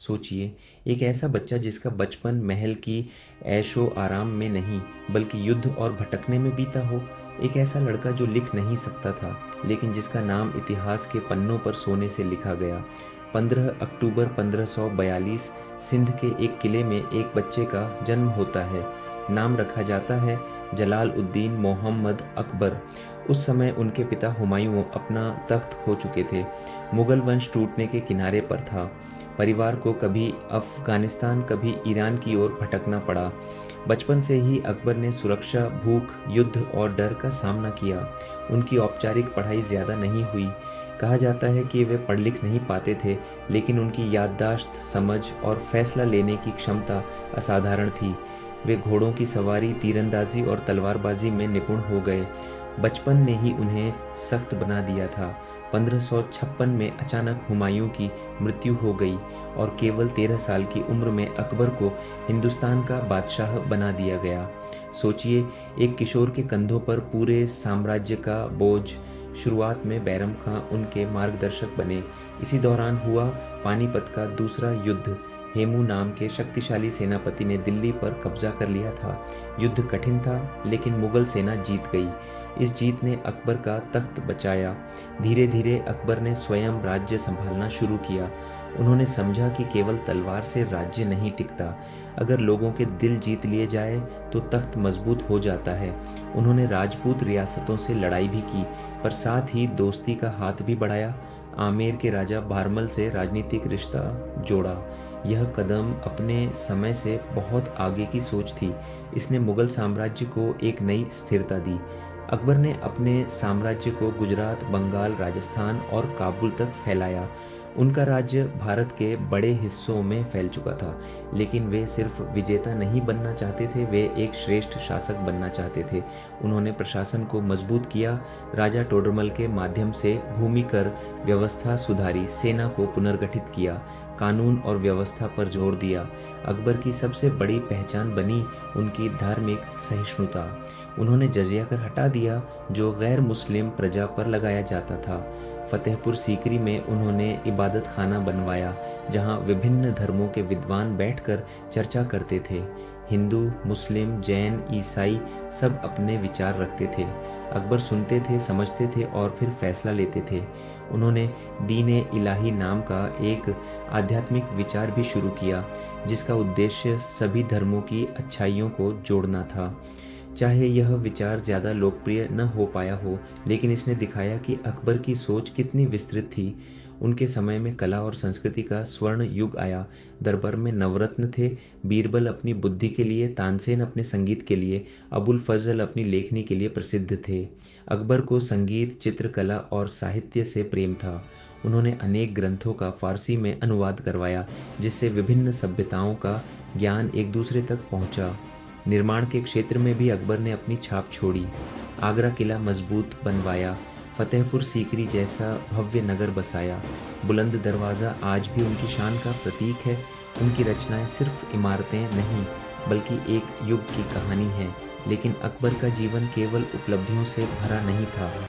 सोचिए, एक ऐसा बच्चा जिसका बचपन महल की ऐशो आराम में नहीं बल्कि युद्ध और भटकने में बीता हो। एक ऐसा लड़का जो लिख नहीं सकता था लेकिन जिसका नाम इतिहास के पन्नों पर सोने से लिखा गया। 15 अक्टूबर 1542 सिंध के एक किले में एक बच्चे का जन्म होता है। नाम रखा जाता है जलाल उद्दीन मोहम्मद अकबर। उस समय उनके पिता हुमायूं अपना तख्त खो चुके थे। मुगल वंश टूटने के किनारे पर था। परिवार को कभी अफगानिस्तान कभी ईरान की ओर भटकना पड़ा। बचपन से ही अकबर ने सुरक्षा, भूख, युद्ध और डर का सामना किया। उनकी औपचारिक पढ़ाई ज़्यादा नहीं हुई। कहा जाता है कि वे पढ़ लिख नहीं पाते थे, लेकिन उनकी याददाश्त, समझ और फैसला लेने की क्षमता असाधारण थी। वे घोड़ों की सवारी, तीरंदाजी और तलवारबाजी में निपुण हो गए। बचपन ने ही उन्हें सख्त बना दिया था। 1556 में अचानक हुमायूं की मृत्यु हो गई और केवल 13 साल की उम्र में अकबर को हिंदुस्तान का बादशाह बना दिया गया। सोचिए, एक किशोर के कंधों पर पूरे साम्राज्य का बोझ। शुरुआत में बैरम खां उनके मार्गदर्शक बने। इसी दौरान हुआ पानीपत का दूसरा युद्ध। हेमू नाम के शक्तिशाली सेनापति ने दिल्ली पर कब्जा कर लिया था। युद्ध कठिन था लेकिन मुगल सेना जीत गई। इस जीत ने अकबर का तख्त बचाया। धीरे धीरे अकबर ने स्वयं राज्य संभालना शुरू किया। उन्होंने समझा कि केवल तलवार से राज्य नहीं टिकता, अगर लोगों के दिल जीत लिए जाए तो तख्त मजबूत हो जाता है। उन्होंने राजपूत रियासतों से लड़ाई भी की, पर साथ ही दोस्ती का हाथ भी बढ़ाया। आमेर के राजा भारमल से राजनीतिक रिश्ता जोड़ा। यह कदम अपने समय से बहुत आगे की सोच थी। इसने मुगल साम्राज्य को एक नई स्थिरता दी। अकबर ने अपने साम्राज्य को गुजरात, बंगाल, राजस्थान और काबुल तक फैलाया। उनका राज्य भारत के बड़े हिस्सों में फैल चुका था, लेकिन वे सिर्फ विजेता नहीं बनना चाहते थे, वे एक श्रेष्ठ शासक बनना चाहते थे। उन्होंने प्रशासन को मजबूत किया। राजा टोडरमल के माध्यम से भूमि कर व्यवस्था सुधारी, सेना को पुनर्गठित किया, कानून और व्यवस्था पर जोर दिया। अकबर की सबसे बड़ी पहचान बनी उनकी धार्मिक सहिष्णुता। उन्होंने जजिया कर हटा दिया जो गैर मुस्लिम प्रजा पर लगाया जाता था। फतेहपुर सीकरी में उन्होंने इबादत खाना बनवाया जहां विभिन्न धर्मों के विद्वान बैठकर चर्चा करते थे। हिंदू, मुस्लिम, जैन, ईसाई सब अपने विचार रखते थे। अकबर सुनते थे, समझते थे और फिर फैसला लेते थे। उन्होंने दीन इलाही नाम का एक आध्यात्मिक विचार भी शुरू किया जिसका उद्देश्य सभी धर्मों की अच्छाइयों को जोड़ना था। चाहे यह विचार ज़्यादा लोकप्रिय न हो पाया हो, लेकिन इसने दिखाया कि अकबर की सोच कितनी विस्तृत थी। उनके समय में कला और संस्कृति का स्वर्ण युग आया। दरबार में नवरत्न थे। बीरबल अपनी बुद्धि के लिए, तानसेन अपने संगीत के लिए, अबुल फजल अपनी लेखनी के लिए प्रसिद्ध थे। अकबर को संगीत, चित्रकला और साहित्य से प्रेम था। उन्होंने अनेक ग्रंथों का फारसी में अनुवाद करवाया जिससे विभिन्न सभ्यताओं का ज्ञान एक दूसरे तक पहुंचा। निर्माण के क्षेत्र में भी अकबर ने अपनी छाप छोड़ी। आगरा किला मजबूत बनवाया, फतेहपुर सीकरी जैसा भव्य नगर बसाया। बुलंद दरवाज़ा आज भी उनकी शान का प्रतीक है। उनकी रचनाएं सिर्फ इमारतें नहीं बल्कि एक युग की कहानी है। लेकिन अकबर का जीवन केवल उपलब्धियों से भरा नहीं था।